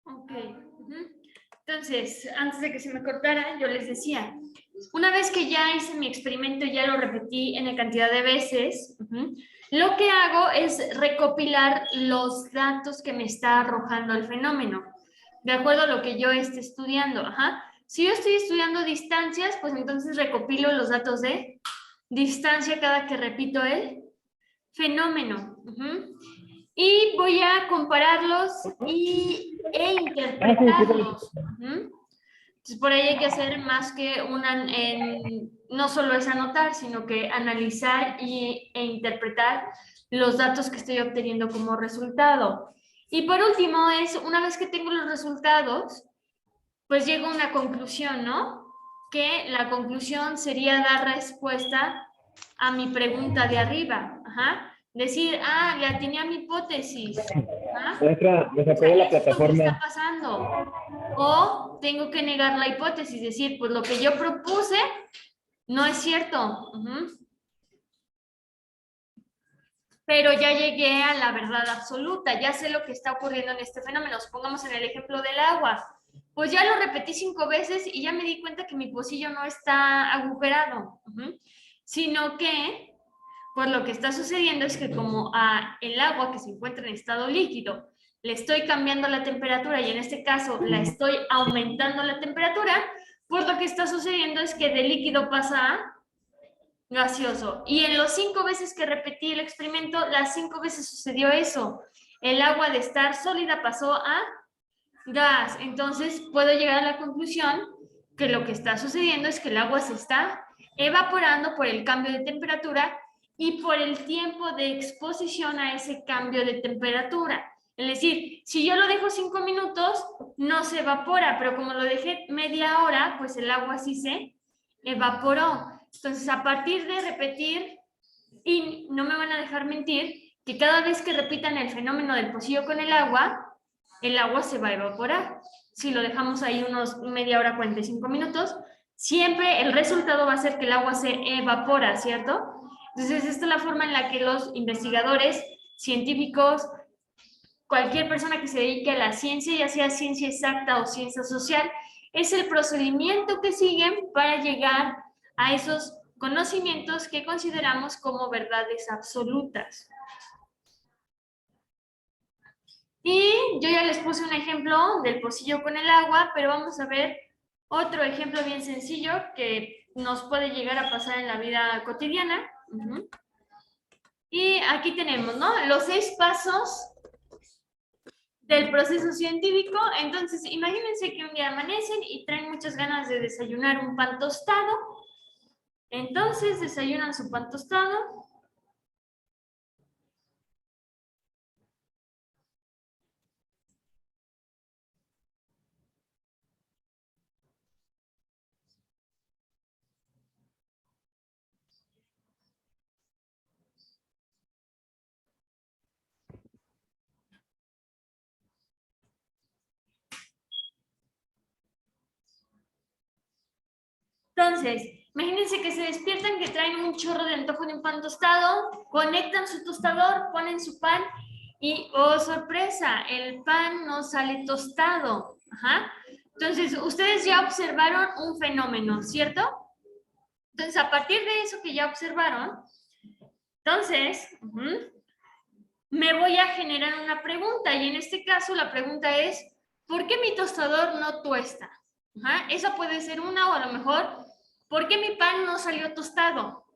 Ok. Entonces, antes de que se me cortara, yo les decía, una vez que ya hice mi experimento, ya lo repetí en cantidad de veces, lo que hago es recopilar los datos que me está arrojando el fenómeno, de acuerdo a lo que yo esté estudiando. Si yo estoy estudiando distancias, pues entonces recopilo los datos de distancia cada que repito el fenómeno. Y voy a compararlos e interpretarlos. Entonces, por ahí hay que hacer más que no solo es anotar, sino que analizar e interpretar los datos que estoy obteniendo como resultado. Y por último es, una vez que tengo los resultados, pues llego a una conclusión, ¿no? Que la conclusión sería dar respuesta a mi pregunta de arriba. Decir, le atiné a mi hipótesis. Maestra, me sacó de la plataforma. ¿Qué está pasando? O tengo que negar la hipótesis, decir, pues lo que yo propuse no es cierto. Pero ya llegué a la verdad absoluta, ya sé lo que está ocurriendo en este fenómeno. Pongamos en el ejemplo del agua. Pues ya lo repetí 5 veces y ya me di cuenta que mi pocillo no está agujerado, sino que, pues lo que está sucediendo es que como el agua que se encuentra en estado líquido, le estoy cambiando la temperatura y en este caso la estoy aumentando la temperatura, pues lo que está sucediendo es que de líquido pasa a gaseoso. Y en los 5 veces que repetí el experimento, las 5 veces sucedió eso. El agua de estar sólida pasó a gas. Entonces puedo llegar a la conclusión que lo que está sucediendo es que el agua se está evaporando por el cambio de temperatura y por el tiempo de exposición a ese cambio de temperatura. Es decir, si yo lo dejo 5 minutos, no se evapora, pero como lo dejé media hora, pues el agua sí se evaporó. Entonces, a partir de repetir, y no me van a dejar mentir, que cada vez que repitan el fenómeno del pocillo con el agua se va a evaporar. Si lo dejamos ahí unos media hora, 45 minutos, siempre el resultado va a ser que el agua se evapora, ¿cierto? Entonces, esta es la forma en la que los investigadores, científicos, cualquier persona que se dedique a la ciencia, ya sea ciencia exacta o ciencia social, es el procedimiento que siguen para llegar a esos conocimientos que consideramos como verdades absolutas. Y yo ya les puse un ejemplo del pocillo con el agua, pero vamos a ver otro ejemplo bien sencillo que nos puede llegar a pasar en la vida cotidiana. Y aquí tenemos, ¿no? Los 6 pasos del proceso científico. Entonces, imagínense que un día amanecen y traen muchas ganas de desayunar un pan tostado. Entonces, desayunan su pan tostado. Entonces, imagínense que se despiertan, que traen un chorro de antojo de un pan tostado, conectan su tostador, ponen su pan y, oh sorpresa, el pan no sale tostado. Entonces, ustedes ya observaron un fenómeno, ¿cierto? Entonces, a partir de eso que ya observaron, entonces, me voy a generar una pregunta y en este caso la pregunta es, ¿por qué mi tostador no tuesta? Esa puede ser una o a lo mejor, ¿por qué mi pan no salió tostado?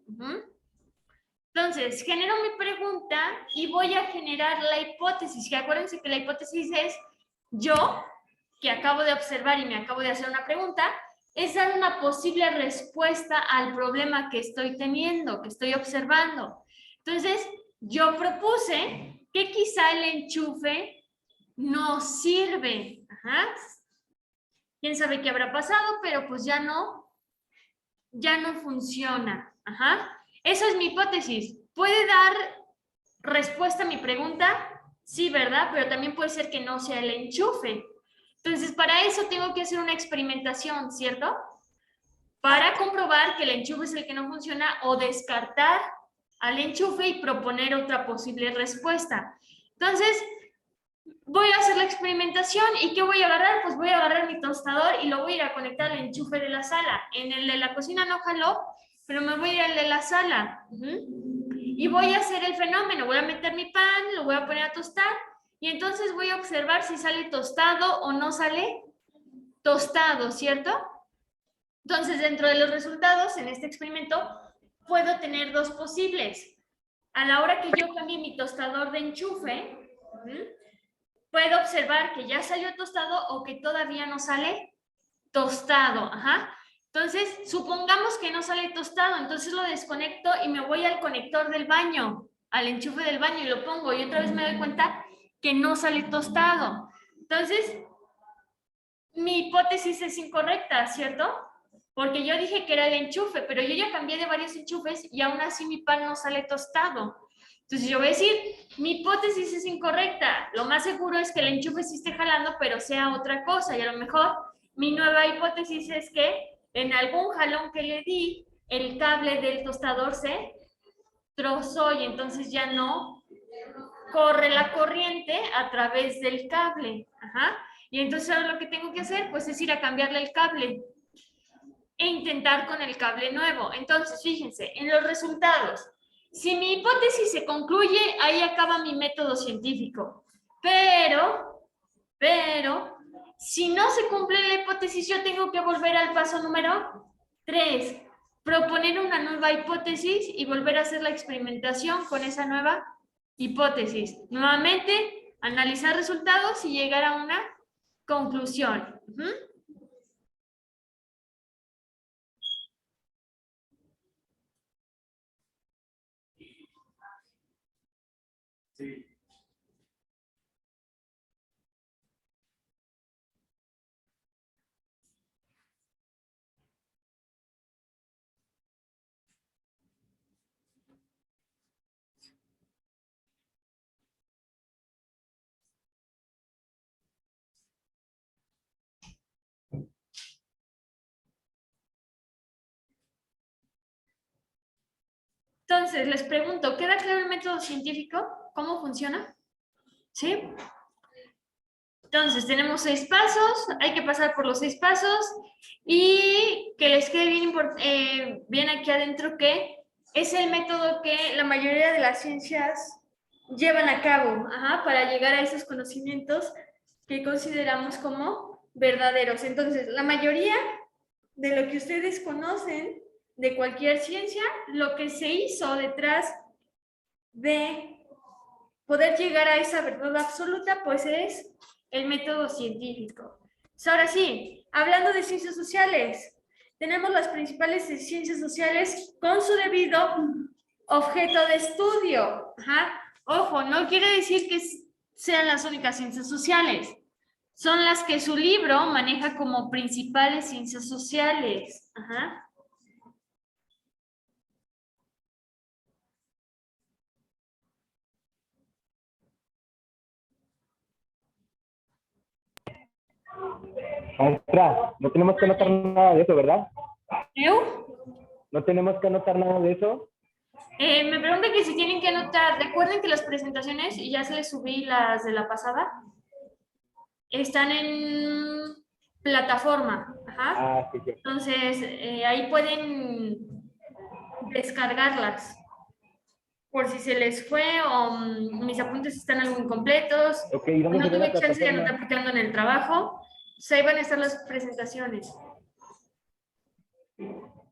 Entonces, genero mi pregunta y voy a generar la hipótesis, que acuérdense que la hipótesis es yo, que acabo de observar y me acabo de hacer una pregunta, es dar una posible respuesta al problema que estoy teniendo, que estoy observando. Entonces, yo propuse que quizá el enchufe no sirve. Quién sabe qué habrá pasado, pero pues ya no funciona. Esa es mi hipótesis. ¿Puede dar respuesta a mi pregunta? Sí, ¿verdad? Pero también puede ser que no sea el enchufe. Entonces, para eso tengo que hacer una experimentación, ¿cierto? Para comprobar que el enchufe es el que no funciona o descartar al enchufe y proponer otra posible respuesta. Entonces, voy a hacer la experimentación y ¿qué voy a agarrar? Pues voy a agarrar mi tostador y lo voy a ir a conectar al enchufe de la sala. En el de la cocina no jaló, pero me voy a ir al de la sala. Y voy a hacer el fenómeno. Voy a meter mi pan, lo voy a poner a tostar y entonces voy a observar si sale tostado o no sale tostado, ¿cierto? Entonces, dentro de los resultados en este experimento, puedo tener dos posibles. A la hora que yo cambie mi tostador de enchufe, puedo observar que ya salió tostado o que todavía no sale tostado. Entonces, supongamos que no sale tostado, entonces lo desconecto y me voy al conector del baño, al enchufe del baño y lo pongo y otra vez me doy cuenta que no sale tostado. Entonces, mi hipótesis es incorrecta, ¿cierto? Porque yo dije que era el enchufe, pero yo ya cambié de varios enchufes y aún así mi pan no sale tostado. Entonces yo voy a decir, mi hipótesis es incorrecta. Lo más seguro es que el enchufe sí esté jalando, pero sea otra cosa. Y a lo mejor mi nueva hipótesis es que en algún jalón que le di, el cable del tostador se trozó y entonces ya no corre la corriente a través del cable. Y entonces ahora lo que tengo que hacer, pues es ir a cambiarle el cable e intentar con el cable nuevo. Entonces, fíjense, en los resultados, si mi hipótesis se concluye, ahí acaba mi método científico. Pero, si no se cumple la hipótesis, yo tengo que volver al paso número 3, proponer una nueva hipótesis y volver a hacer la experimentación con esa nueva hipótesis. Nuevamente, analizar resultados y llegar a una conclusión. Sí. Entonces, les pregunto, ¿queda claro el método científico? ¿Cómo funciona? ¿Sí? Entonces, tenemos 6 pasos, hay que pasar por los 6 pasos y que les quede bien aquí adentro que es el método que la mayoría de las ciencias llevan a cabo para llegar a esos conocimientos que consideramos como verdaderos. Entonces, la mayoría de lo que ustedes conocen de cualquier ciencia, lo que se hizo detrás de poder llegar a esa verdad absoluta, pues es el método científico. Ahora sí, hablando de ciencias sociales, tenemos las principales ciencias sociales con su debido objeto de estudio. Ojo, no quiere decir que sean las únicas ciencias sociales. Son las que su libro maneja como principales ciencias sociales. Maestra, no tenemos que anotar nada de eso, ¿verdad? ¿Eu? No tenemos que anotar nada de eso. Me preguntan que si tienen que anotar. Recuerden que las presentaciones, y ya se les subí las de la pasada, están en plataforma. Sí, sí. Entonces, ahí pueden descargarlas por si se les fue o mis apuntes están algo incompletos. Ok, ¿y dónde No se ve la tuve chance de plataforma? anotar porque ando en el trabajo. Pues ahí van a estar las presentaciones.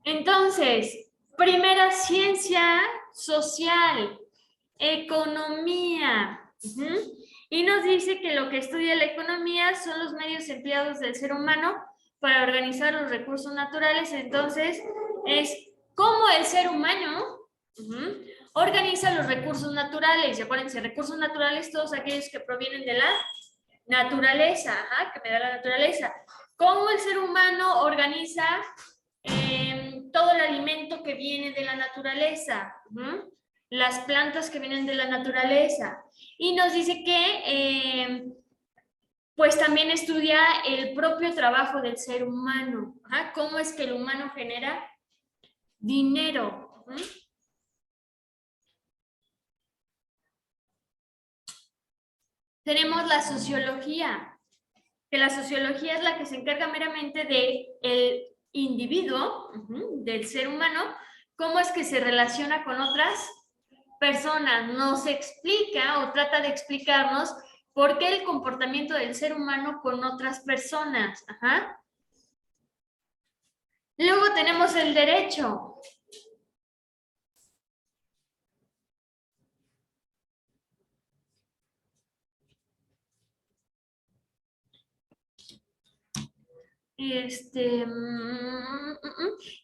Entonces, primera ciencia social, economía. Y nos dice que lo que estudia la economía son los medios empleados del ser humano para organizar los recursos naturales. Entonces, es cómo el ser humano organiza los recursos naturales. Y acuérdense, recursos naturales, todos aquellos que provienen de la naturaleza, que me da la naturaleza. Cómo el ser humano organiza todo el alimento que viene de la naturaleza, las plantas que vienen de la naturaleza. Y nos dice que pues también estudia el propio trabajo del ser humano. Ajá, cómo es que el humano genera dinero. ¿Mm? Tenemos la sociología, que la sociología es la que se encarga meramente del individuo, del ser humano, cómo es que se relaciona con otras personas. Nos explica o trata de explicarnos por qué el comportamiento del ser humano con otras personas. Ajá. Luego tenemos el derecho. Que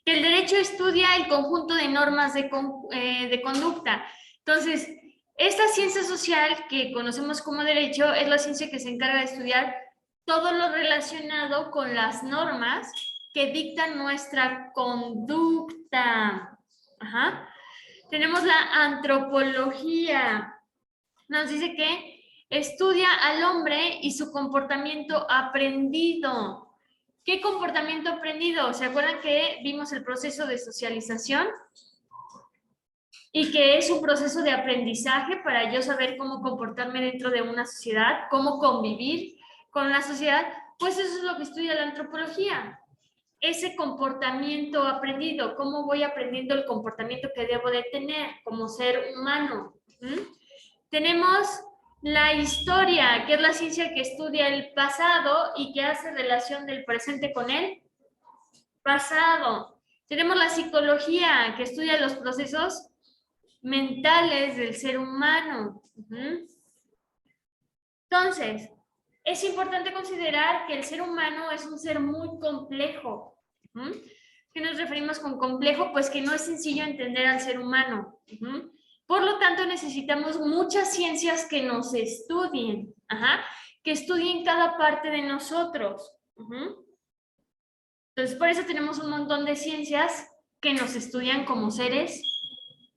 el derecho estudia el conjunto de normas de conducta. Entonces, esta ciencia social que conocemos como derecho es la ciencia que se encarga de estudiar todo lo relacionado con las normas que dictan nuestra conducta. Ajá. Tenemos la antropología. Nos dice que estudia al hombre y su comportamiento aprendido. ¿Qué comportamiento aprendido? ¿Se acuerdan que vimos el proceso de socialización? Y que es un proceso de aprendizaje para yo saber cómo comportarme dentro de una sociedad, cómo convivir con la sociedad. Pues eso es lo que estudia la antropología. Ese comportamiento aprendido, cómo voy aprendiendo el comportamiento que debo de tener como ser humano. Tenemos la historia, que es la ciencia que estudia el pasado y que hace relación del presente con el pasado. Tenemos la psicología, que estudia los procesos mentales del ser humano. Entonces, es importante considerar que el ser humano es un ser muy complejo. ¿Qué nos referimos con complejo? Pues que no es sencillo entender al ser humano. Por lo tanto, necesitamos muchas ciencias que nos estudien, que estudien cada parte de nosotros. Entonces, por eso tenemos un montón de ciencias que nos estudian como seres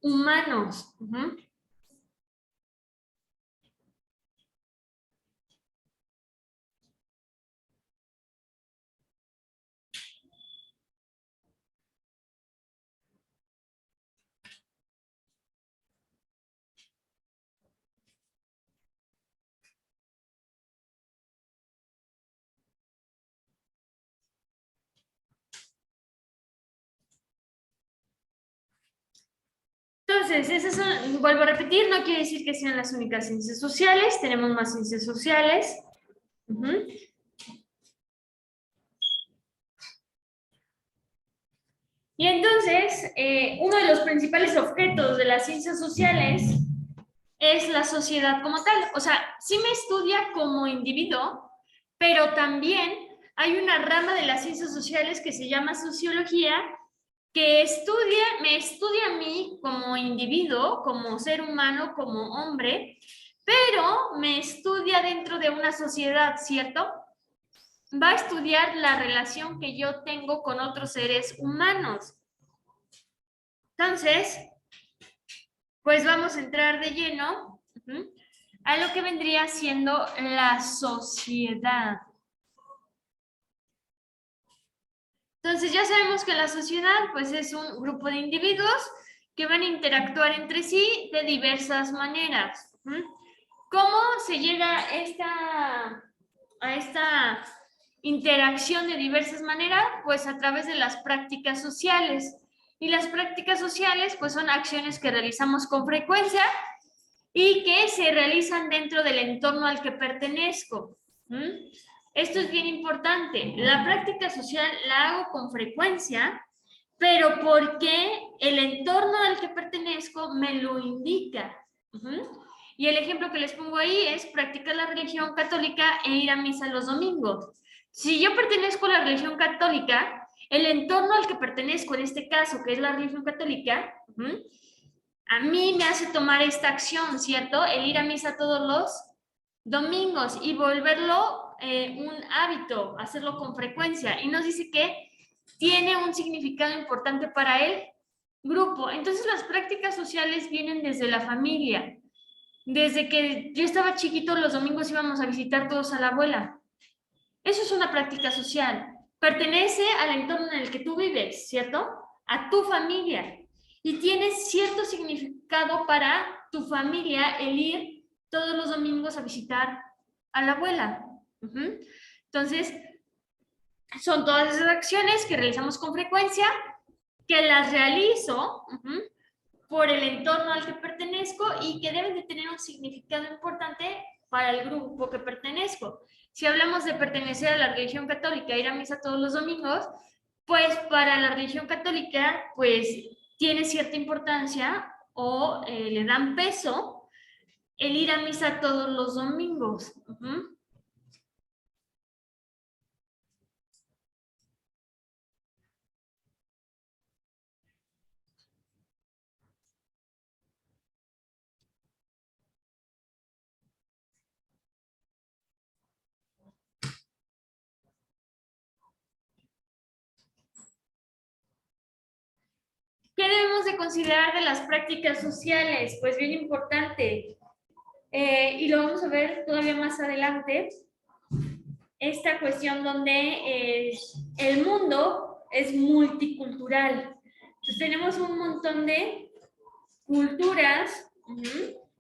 humanos. Entonces, esas son, vuelvo a repetir, no quiere decir que sean las únicas ciencias sociales, tenemos más ciencias sociales. Y entonces, uno de los principales objetos de las ciencias sociales es la sociedad como tal. O sea, sí me estudia como individuo, pero también hay una rama de las ciencias sociales que se llama sociología, que me estudia a mí como individuo, como ser humano, como hombre, pero me estudia dentro de una sociedad, ¿cierto? Va a estudiar la relación que yo tengo con otros seres humanos. Entonces, pues vamos a entrar de lleno a lo que vendría siendo la sociedad. Entonces ya sabemos que la sociedad pues es un grupo de individuos que van a interactuar entre sí de diversas maneras. ¿Cómo se llega a esta interacción de diversas maneras? Pues a través de las prácticas sociales. Y las prácticas sociales pues son acciones que realizamos con frecuencia y que se realizan dentro del entorno al que pertenezco. Esto es bien importante. La práctica social la hago con frecuencia, pero porque el entorno al que pertenezco me lo indica. Y el ejemplo que les pongo ahí es practicar la religión católica e ir a misa los domingos. Si yo pertenezco a la religión católica, el entorno al que pertenezco, en este caso, que es la religión católica, a mí me hace tomar esta acción, ¿cierto? El ir a misa todos los domingos y volverlo un hábito, hacerlo con frecuencia. Y nos dice que tiene un significado importante para el grupo. Entonces las prácticas sociales vienen desde la familia. Desde que yo estaba chiquito, los domingos íbamos a visitar todos a la abuela. Eso es una práctica social. Pertenece al entorno en el que tú vives, ¿cierto? A tu familia. Y tiene cierto significado para tu familia el ir todos los domingos a visitar a la abuela. Entonces, son todas esas acciones que realizamos con frecuencia, que las realizo por el entorno al que pertenezco y que deben de tener un significado importante para el grupo que pertenezco. Si hablamos de pertenecer a la religión católica, ir a misa todos los domingos, pues para la religión católica, pues tiene cierta importancia o le dan peso el ir a misa todos los domingos. ¿Qué debemos de considerar de las prácticas sociales? Pues bien importante, y lo vamos a ver todavía más adelante, esta cuestión donde el mundo es multicultural. Entonces tenemos un montón de culturas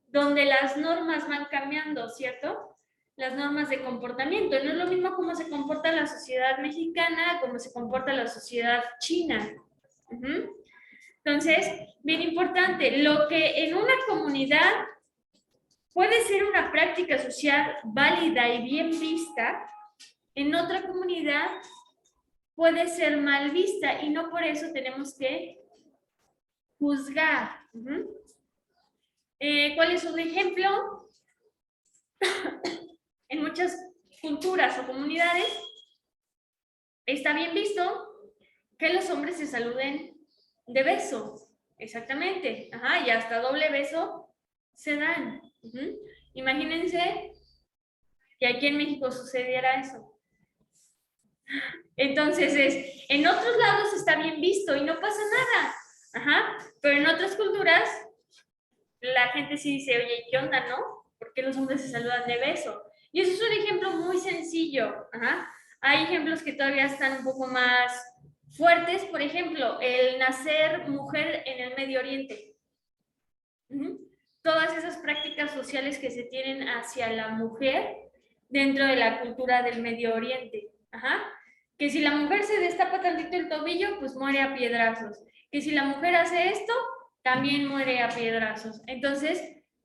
donde las normas van cambiando, ¿cierto? Las normas de comportamiento. No es lo mismo cómo se comporta la sociedad mexicana como se comporta la sociedad china. Entonces, bien importante, lo que en una comunidad puede ser una práctica social válida y bien vista, en otra comunidad puede ser mal vista y no por eso tenemos que juzgar. ¿Cuál es un ejemplo? En muchas culturas o comunidades está bien visto que los hombres se saluden de beso. Exactamente. Y hasta doble beso se dan. Imagínense que aquí en México sucediera eso. Entonces, en otros lados está bien visto y no pasa nada. Pero en otras culturas, la gente sí dice, oye, ¿qué onda, no? ¿Por qué los hombres se saludan de beso? Y eso es un ejemplo muy sencillo. Hay ejemplos que todavía están un poco más fuertes. Por ejemplo, el nacer mujer en el Medio Oriente. Todas esas prácticas sociales que se tienen hacia la mujer dentro de la cultura del Medio Oriente. Que si la mujer se destapa tantito el tobillo, pues muere a piedrazos. Que si la mujer hace esto, también muere a piedrazos. Entonces,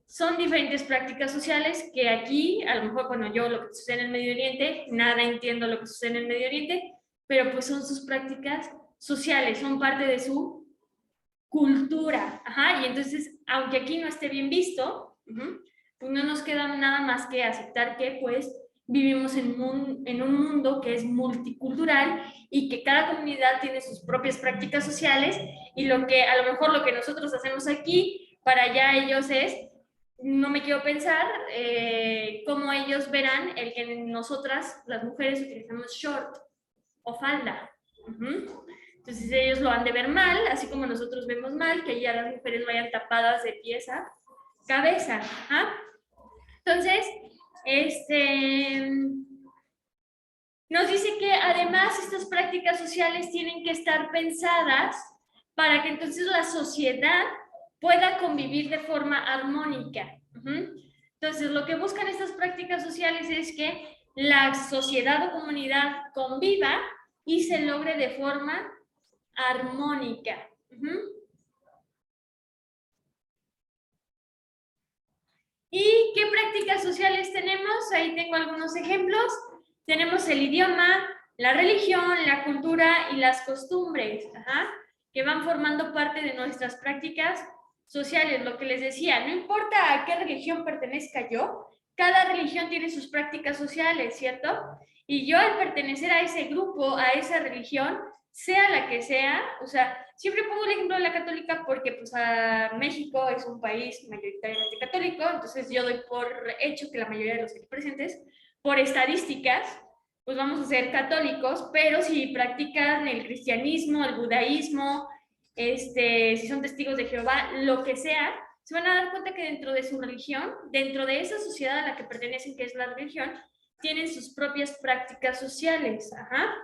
son diferentes prácticas sociales que aquí, a lo mejor, bueno, yo lo que sucede en el Medio Oriente, nada entiendo lo que sucede en el Medio Oriente, pero pues son sus prácticas sociales, son parte de su cultura. Y entonces, aunque aquí no esté bien visto, pues no nos queda nada más que aceptar que, pues, vivimos en un mundo que es multicultural y que cada comunidad tiene sus propias prácticas sociales y lo que a lo mejor lo que nosotros hacemos aquí para allá ellos es, no me quiero pensar cómo ellos verán el que nosotras las mujeres utilizamos short o falda. Entonces ellos lo han de ver mal, así como nosotros vemos mal que ya las mujeres vayan tapadas de pies a cabeza. Entonces, nos dice que además estas prácticas sociales tienen que estar pensadas para que entonces la sociedad pueda convivir de forma armónica. Entonces, lo que buscan estas prácticas sociales es que la sociedad o comunidad conviva y se logre de forma armónica. ¿Y qué prácticas sociales tenemos? Ahí tengo algunos ejemplos. Tenemos el idioma, la religión, la cultura y las costumbres, que van formando parte de nuestras prácticas sociales. Lo que les decía, no importa a qué religión pertenezca yo, cada religión tiene sus prácticas sociales, ¿cierto? Y yo al pertenecer a ese grupo, a esa religión, sea la que sea, o sea, siempre pongo el ejemplo de la católica porque pues México es un país mayoritariamente católico, entonces yo doy por hecho que la mayoría de los aquí presentes, por estadísticas, pues vamos a ser católicos, pero si practican el cristianismo, el budaísmo, si son testigos de Jehová, lo que sea, se van a dar cuenta que dentro de su religión, dentro de esa sociedad a la que pertenecen, que es la religión, tienen sus propias prácticas sociales. Ajá.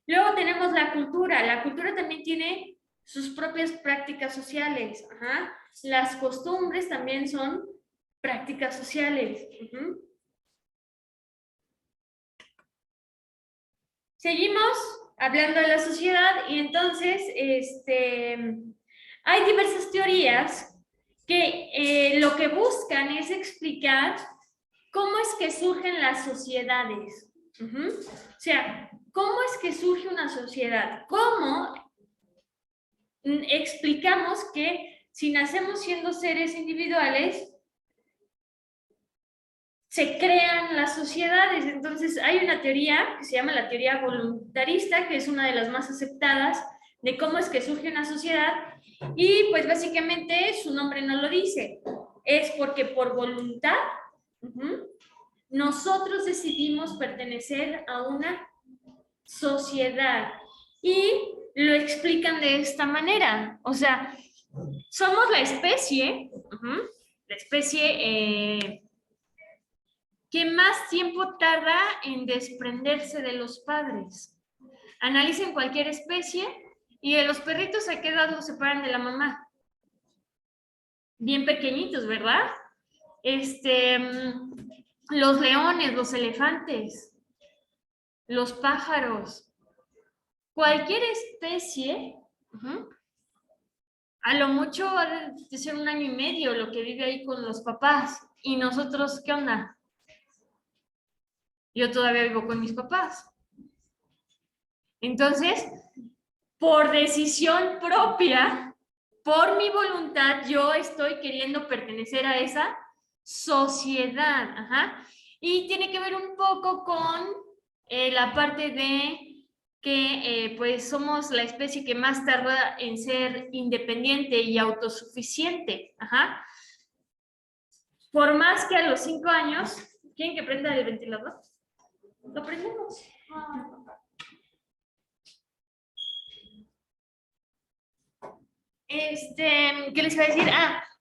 Luego tenemos la cultura. La cultura también tiene sus propias prácticas sociales. Ajá. Las costumbres también son prácticas sociales. Seguimos hablando de la sociedad y entonces hay diversas teorías que lo que buscan es explicar cómo es que surgen las sociedades. O sea, ¿cómo es que surge una sociedad? ¿Cómo explicamos que si nacemos siendo seres individuales, se crean las sociedades? Entonces, hay una teoría que se llama la teoría voluntarista, que es una de las más aceptadas de cómo es que surge una sociedad, y pues básicamente su nombre no lo dice. Es porque por voluntad nosotros decidimos pertenecer a una sociedad. Y lo explican de esta manera. O sea, somos la especie que más tiempo tarda en desprenderse de los padres. Analicen cualquier especie y de los perritos a qué edad los separan de la mamá. Bien pequeñitos, ¿verdad? Los leones, los elefantes, los pájaros, cualquier especie, a lo mucho ha de ser 1 año y medio lo que vive ahí con los papás. ¿Y nosotros qué onda? Yo todavía vivo con mis papás. Entonces, por decisión propia, por mi voluntad, yo estoy queriendo pertenecer a esa sociedad. Y tiene que ver un poco con la parte de que pues somos la especie que más tarda en ser independiente y autosuficiente. Por más que a los 5 años, ¿quieren que prenda el ventilador? Lo prendemos. ¿Qué les iba a decir?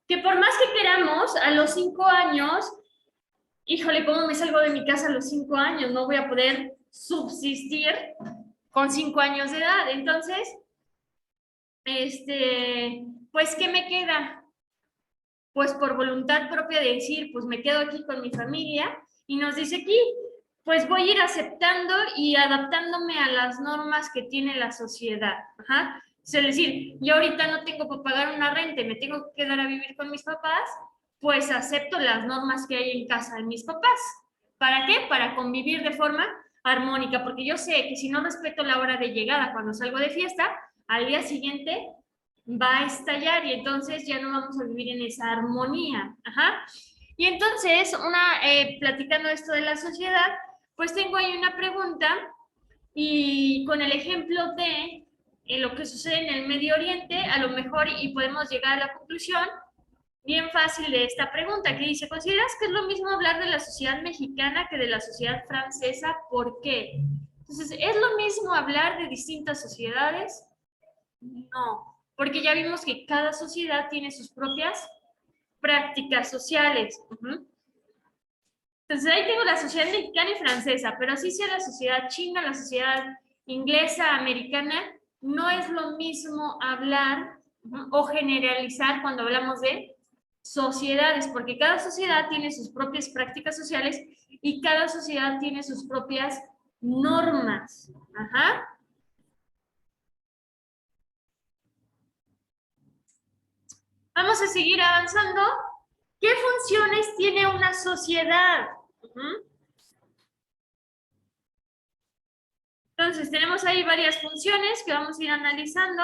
Que por más que queramos, a los 5 años, híjole, ¿cómo me salgo de mi casa a los 5 años? No voy a poder subsistir con 5 años de edad. Entonces, pues, ¿qué me queda? Pues por voluntad propia de decir, pues me quedo aquí con mi familia, y nos dice aquí, pues voy a ir aceptando y adaptándome a las normas que tiene la sociedad. Es decir, yo ahorita no tengo para pagar una renta, me tengo que quedar a vivir con mis papás, pues acepto las normas que hay en casa de mis papás. ¿Para qué? Para convivir de forma armónica, porque yo sé que si no respeto la hora de llegada cuando salgo de fiesta, al día siguiente va a estallar y entonces ya no vamos a vivir en esa armonía. Y entonces, platicando esto de la sociedad, pues tengo ahí una pregunta y con el ejemplo de lo que sucede en el Medio Oriente, a lo mejor y podemos llegar a la conclusión bien fácil de esta pregunta, que dice, ¿consideras que es lo mismo hablar de la sociedad mexicana que de la sociedad francesa? ¿Por qué? Entonces, ¿es lo mismo hablar de distintas sociedades? No, porque ya vimos que cada sociedad tiene sus propias prácticas sociales. Entonces ahí tengo la sociedad mexicana y francesa, pero así sea la sociedad china, la sociedad inglesa, americana, no es lo mismo hablar o generalizar cuando hablamos de sociedades, porque cada sociedad tiene sus propias prácticas sociales y cada sociedad tiene sus propias normas. Vamos a seguir avanzando. ¿Qué funciones tiene una sociedad? Entonces, tenemos ahí varias funciones que vamos a ir analizando.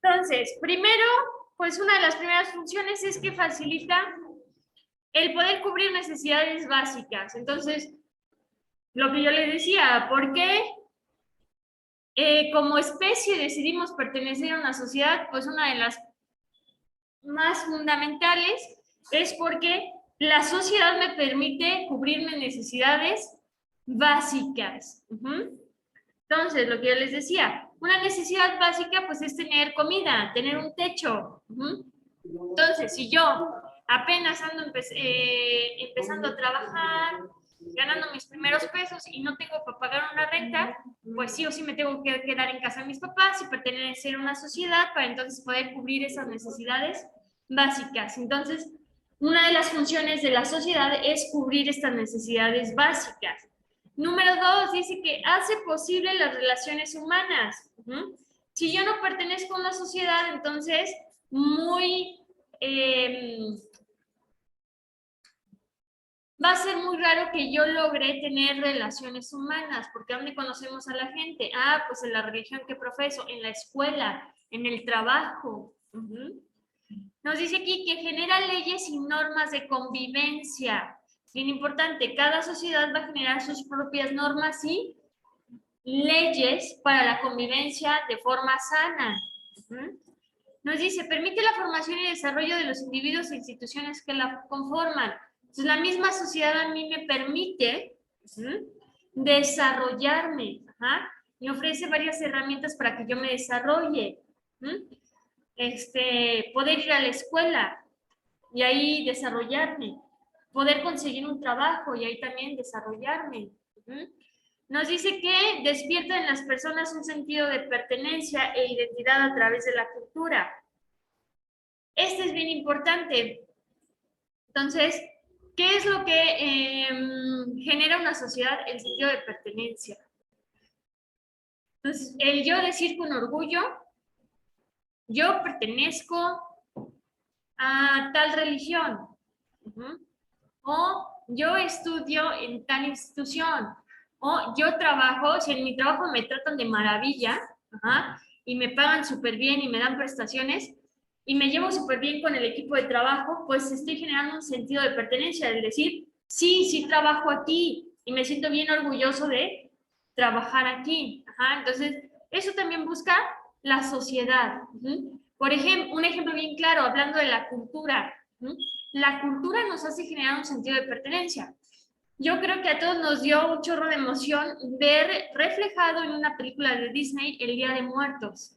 Entonces, primero, pues una de las primeras funciones es que facilita el poder cubrir necesidades básicas. Entonces, lo que yo les decía, ¿por qué como especie decidimos pertenecer a una sociedad, pues una de las más fundamentales es porque la sociedad me permite cubrir mis necesidades básicas. Entonces, lo que yo les decía, una necesidad básica pues es tener comida, tener un techo. Entonces, si yo apenas ando empezando a trabajar, ganando mis primeros pesos y no tengo para pagar una renta, pues sí o sí me tengo que quedar en casa de mis papás y pertenecer a una sociedad para entonces poder cubrir esas necesidades básicas. Entonces, una de las funciones de la sociedad es cubrir estas necesidades básicas. Número 2, dice que hace posible las relaciones humanas. Si yo no pertenezco a una sociedad, entonces va a ser muy raro que yo logre tener relaciones humanas, porque ¿dónde conocemos a la gente? Ah, pues en la religión que profeso, en la escuela, en el trabajo. Nos dice aquí que genera leyes y normas de convivencia. Bien importante, cada sociedad va a generar sus propias normas y leyes para la convivencia de forma sana. Nos dice, permite la formación y desarrollo de los individuos e instituciones que la conforman. Entonces, la misma sociedad a mí me permite desarrollarme, me ofrece varias herramientas para que yo me desarrolle. Poder ir a la escuela y ahí desarrollarme, poder conseguir un trabajo y ahí también desarrollarme. Nos dice que despierta en las personas un sentido de pertenencia e identidad a través de la cultura. Este es bien importante. Entonces, ¿qué es lo que genera una sociedad? El sentido de pertenencia. Entonces, el yo decir con orgullo, yo pertenezco a tal religión. O yo estudio en tal institución. O yo trabajo, si en mi trabajo me tratan de maravilla, y me pagan súper bien y me dan prestaciones, y me llevo súper bien con el equipo de trabajo, pues estoy generando un sentido de pertenencia, de decir, sí, sí trabajo aquí, y me siento bien orgulloso de trabajar aquí. Entonces, eso también busca la sociedad. Por ejemplo, un ejemplo bien claro, hablando de la cultura. La cultura nos hace generar un sentido de pertenencia. Yo creo que a todos nos dio un chorro de emoción ver reflejado en una película de Disney el Día de Muertos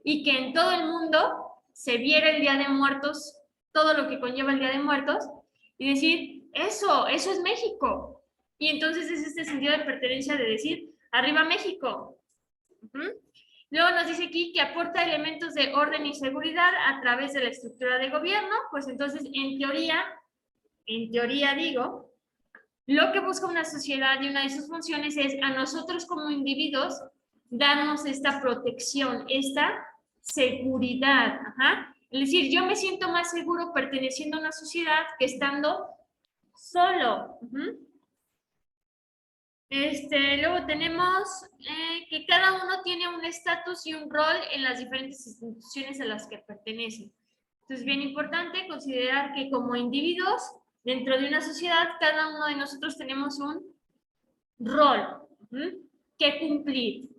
y que en todo el mundo se viera el Día de Muertos, todo lo que conlleva el Día de Muertos y decir, eso es México. Y entonces es este sentido de pertenencia de decir, arriba México. Luego nos dice aquí que aporta elementos de orden y seguridad a través de la estructura de gobierno, pues entonces en teoría digo, lo que busca una sociedad y una de sus funciones es a nosotros como individuos darnos esta protección, esta seguridad. Es decir, yo me siento más seguro perteneciendo a una sociedad que estando solo. Luego tenemos que cada uno tiene un estatus y un rol en las diferentes instituciones a las que pertenece. Entonces, bien importante considerar que como individuos, dentro de una sociedad, cada uno de nosotros tenemos un rol que cumplir.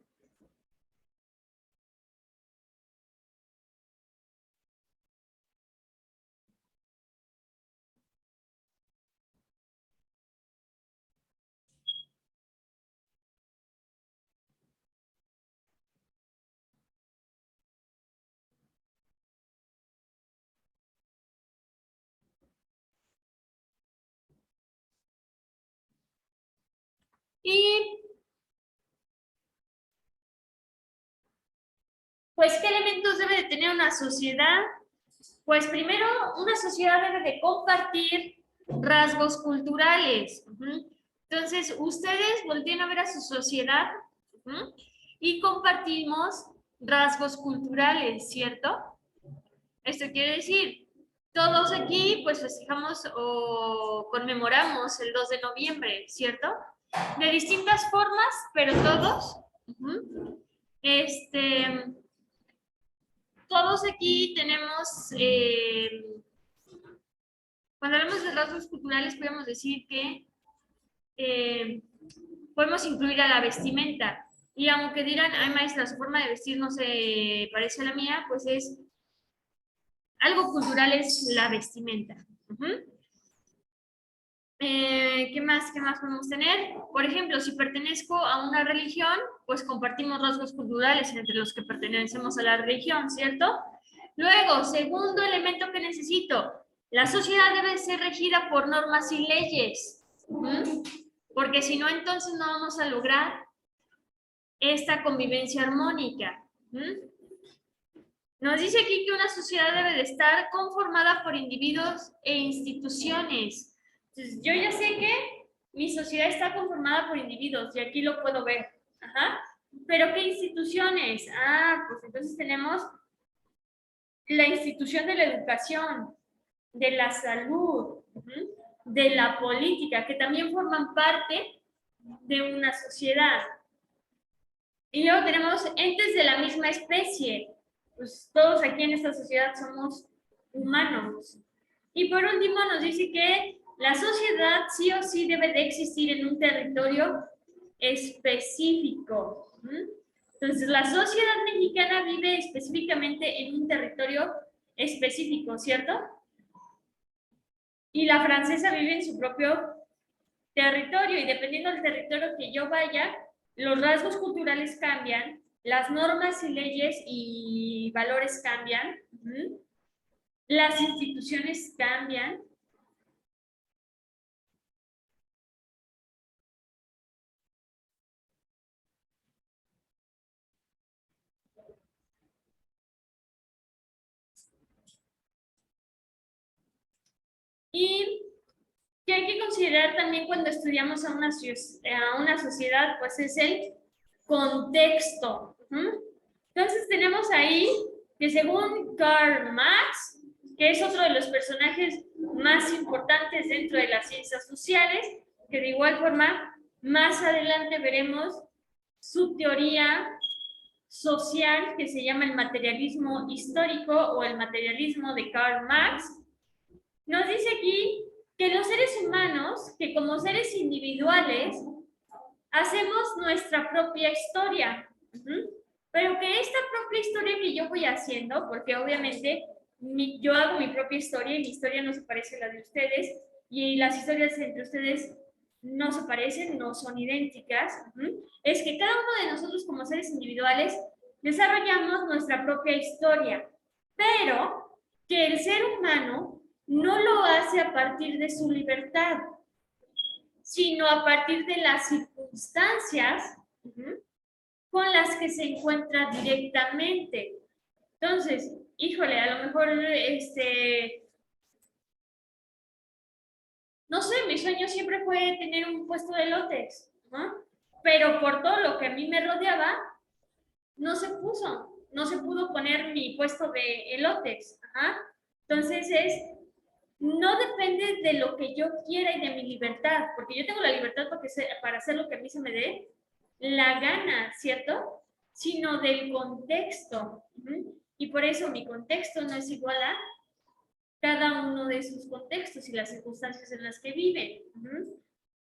Y, pues, ¿qué elementos debe de tener una sociedad? Pues, primero, una sociedad debe de compartir rasgos culturales. Entonces, ustedes volteen a ver a su sociedad y compartimos rasgos culturales, ¿cierto? Esto quiere decir, todos aquí pues festejamos o conmemoramos el 2 de noviembre, ¿cierto? De distintas formas, pero todos. Todos aquí tenemos, cuando hablamos de rasgos culturales, podemos decir que podemos incluir a la vestimenta. Y aunque dirán, ay maestra, su forma de vestir no se parece a la mía, pues es algo cultural, es la vestimenta. ¿Qué más? ¿Qué más podemos tener? Por ejemplo, si pertenezco a una religión, pues compartimos rasgos culturales entre los que pertenecemos a la religión, ¿cierto? Luego, segundo elemento que necesito, la sociedad debe ser regida por normas y leyes, porque si no, entonces no vamos a lograr esta convivencia armónica. Nos dice aquí que una sociedad debe de estar conformada por individuos e instituciones. Entonces, yo ya sé que mi sociedad está conformada por individuos y aquí lo puedo ver. Ajá. ¿Pero qué instituciones? Ah, pues entonces tenemos la institución de la educación, de la salud, de la política, que también forman parte de una sociedad. Y luego tenemos entes de la misma especie. Pues todos aquí en esta sociedad somos humanos. Y por último nos dice que la sociedad sí o sí debe de existir en un territorio específico. Entonces, la sociedad mexicana vive específicamente en un territorio específico, ¿cierto? Y la francesa vive en su propio territorio, y dependiendo del territorio que yo vaya, los rasgos culturales cambian, las normas y leyes y valores cambian, las instituciones cambian. Y que hay que considerar también cuando estudiamos a una sociedad, pues es el contexto. Entonces tenemos ahí que según Karl Marx, que es otro de los personajes más importantes dentro de las ciencias sociales, que de igual forma más adelante veremos su teoría social, que se llama el materialismo histórico o el materialismo de Karl Marx. Nos dice aquí que los seres humanos, que como seres individuales, hacemos nuestra propia historia. Pero que esta propia historia que yo voy haciendo, porque obviamente yo hago mi propia historia y mi historia no se parece a la de ustedes, y las historias entre ustedes no se parecen, no son idénticas, es que cada uno de nosotros como seres individuales desarrollamos nuestra propia historia, pero que el ser humano no lo hace a partir de su libertad, sino a partir de las circunstancias con las que se encuentra directamente. Entonces, híjole, a lo mejor, no sé, mi sueño siempre fue tener un puesto de elotes, ¿no? Pero por todo lo que a mí me rodeaba, no se pudo poner mi puesto de elotes. Entonces no depende de lo que yo quiera y de mi libertad, porque yo tengo la libertad para hacer lo que a mí se me dé la gana, ¿cierto? Sino del contexto. Y por eso mi contexto no es igual a cada uno de sus contextos y las circunstancias en las que viven.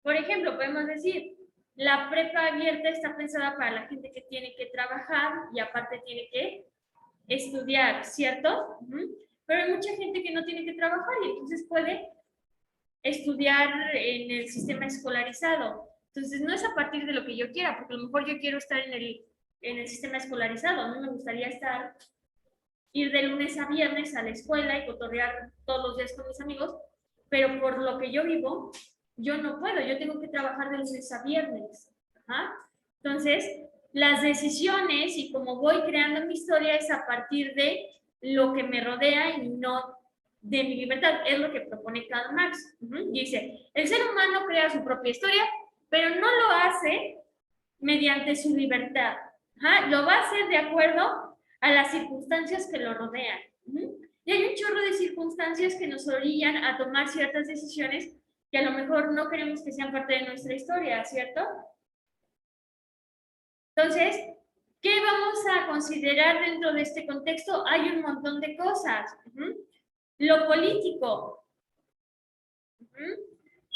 Por ejemplo, podemos decir, la prepa abierta está pensada para la gente que tiene que trabajar y aparte tiene que estudiar, ¿cierto? Pero hay mucha gente que no tiene que trabajar y entonces puede estudiar en el sistema escolarizado. Entonces, no es a partir de lo que yo quiera, porque a lo mejor yo quiero estar en el sistema escolarizado. A mí me gustaría ir de lunes a viernes a la escuela y cotorrear todos los días con mis amigos, pero por lo que yo vivo, yo no puedo, yo tengo que trabajar de lunes a viernes. Entonces, las decisiones y como voy creando mi historia es a partir de lo que me rodea y no de mi libertad, es lo que propone Karl Marx. Dice, el ser humano crea su propia historia, pero no lo hace mediante su libertad. Lo va a hacer de acuerdo a las circunstancias que lo rodean. Y hay un chorro de circunstancias que nos orillan a tomar ciertas decisiones que a lo mejor no queremos que sean parte de nuestra historia, ¿cierto? Entonces, ¿qué vamos a considerar dentro de este contexto? Hay un montón de cosas. Lo político,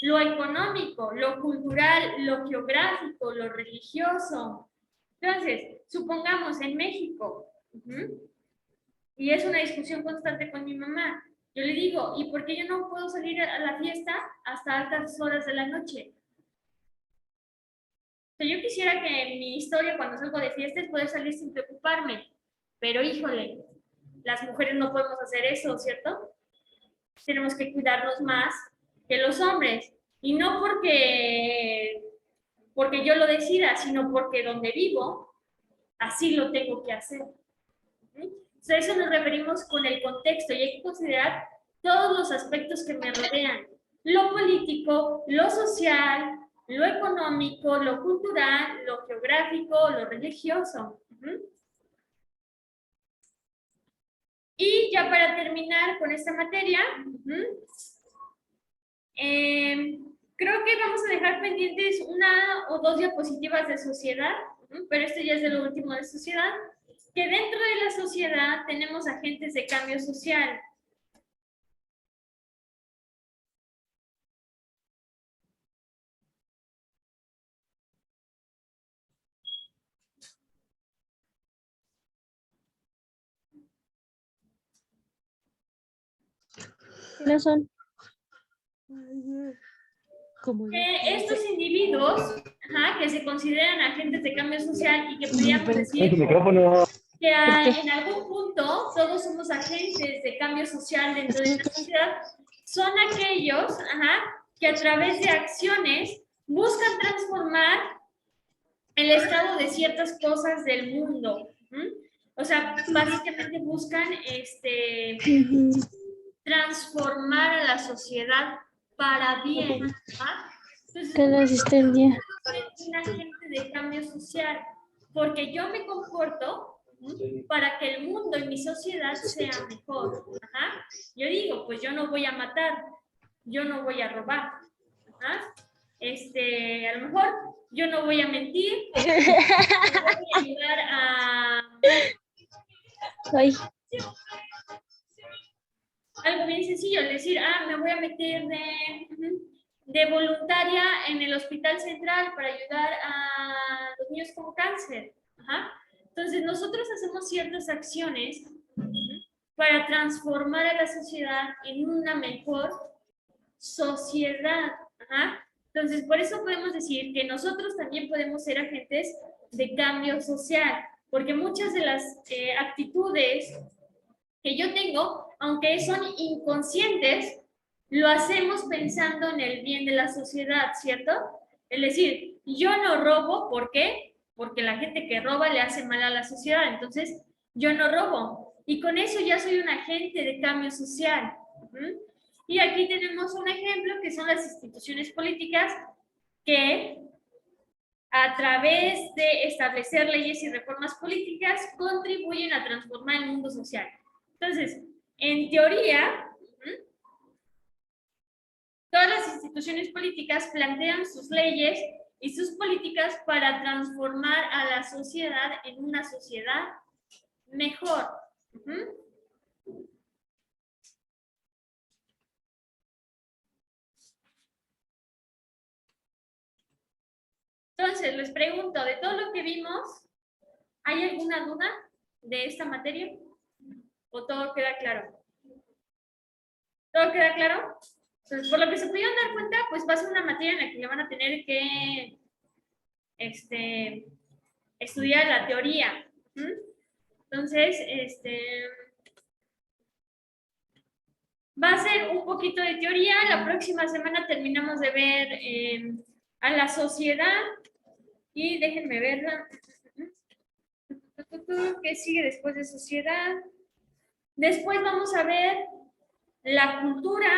lo económico, lo cultural, lo geográfico, lo religioso. Entonces, supongamos en México, y es una discusión constante con mi mamá, yo le digo, ¿y por qué yo no puedo salir a la fiesta hasta altas horas de la noche? O sea, yo quisiera que en mi historia, cuando salgo de fiesta, es poder salir sin preocuparme, pero híjole, las mujeres no podemos hacer eso, ¿cierto? Tenemos que cuidarnos más que los hombres, y no porque yo lo decida, sino porque donde vivo, así lo tengo que hacer. Entonces, a eso nos referimos con el contexto, y hay que considerar todos los aspectos que me rodean, lo político, lo social, lo económico, lo cultural, lo geográfico, lo religioso. Y ya para terminar con esta materia, creo que vamos a dejar pendientes una o dos diapositivas de sociedad, pero esto ya es de lo último de sociedad, que dentro de la sociedad tenemos agentes de cambio social. ¿Quiénes son? Estos individuos, que se consideran agentes de cambio social y que podríamos En decir su micrófono. que en algún punto todos somos agentes de cambio social dentro de la sociedad, son aquellos que a través de acciones buscan transformar el estado de ciertas cosas del mundo. O sea, básicamente buscan transformar a la sociedad para bien. Entonces, Cada asistencia. un agente de cambio social, porque yo me comporto para que el mundo y mi sociedad sea mejor. Yo digo, pues yo no voy a matar, yo no voy a robar. A lo mejor yo no voy a mentir, yo voy a ayudar a... Ay. Algo bien sencillo, decir, me voy a meter de voluntaria en el hospital central para ayudar a los niños con cáncer. Entonces, nosotros hacemos ciertas acciones para transformar a la sociedad en una mejor sociedad. Entonces, por eso podemos decir que nosotros también podemos ser agentes de cambio social, porque muchas de las actitudes que yo tengo, aunque son inconscientes, lo hacemos pensando en el bien de la sociedad, ¿cierto? Es decir, yo no robo, ¿por qué? Porque la gente que roba le hace mal a la sociedad, entonces yo no robo. Y con eso ya soy un agente de cambio social. Y aquí tenemos un ejemplo que son las instituciones políticas que a través de establecer leyes y reformas políticas contribuyen a transformar el mundo social. Entonces, en teoría, todas las instituciones políticas plantean sus leyes y sus políticas para transformar a la sociedad en una sociedad mejor. Entonces, les pregunto, de todo lo que vimos, ¿hay alguna duda de esta materia? ¿O todo queda claro? ¿Todo queda claro? Entonces, por lo que se pudieron dar cuenta, pues va a ser una materia en la que le van a tener que estudiar la teoría. Entonces, va a ser un poquito de teoría. La próxima semana terminamos de ver a la sociedad. Y déjenme verla. ¿Qué sigue después de sociedad? Después vamos a ver la cultura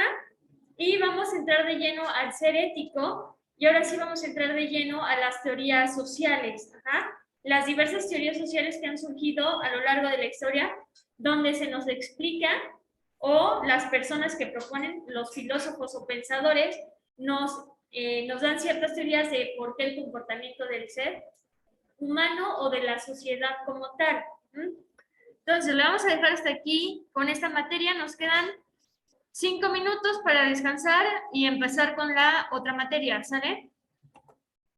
y vamos a entrar de lleno al ser ético. Y ahora sí vamos a entrar de lleno a las teorías sociales. Las diversas teorías sociales que han surgido a lo largo de la historia, donde se nos explica, o las personas que proponen, los filósofos o pensadores, nos dan ciertas teorías de por qué el comportamiento del ser humano o de la sociedad como tal. Entonces, le vamos a dejar hasta aquí con esta materia. Nos quedan 5 minutos para descansar y empezar con la otra materia, ¿sale?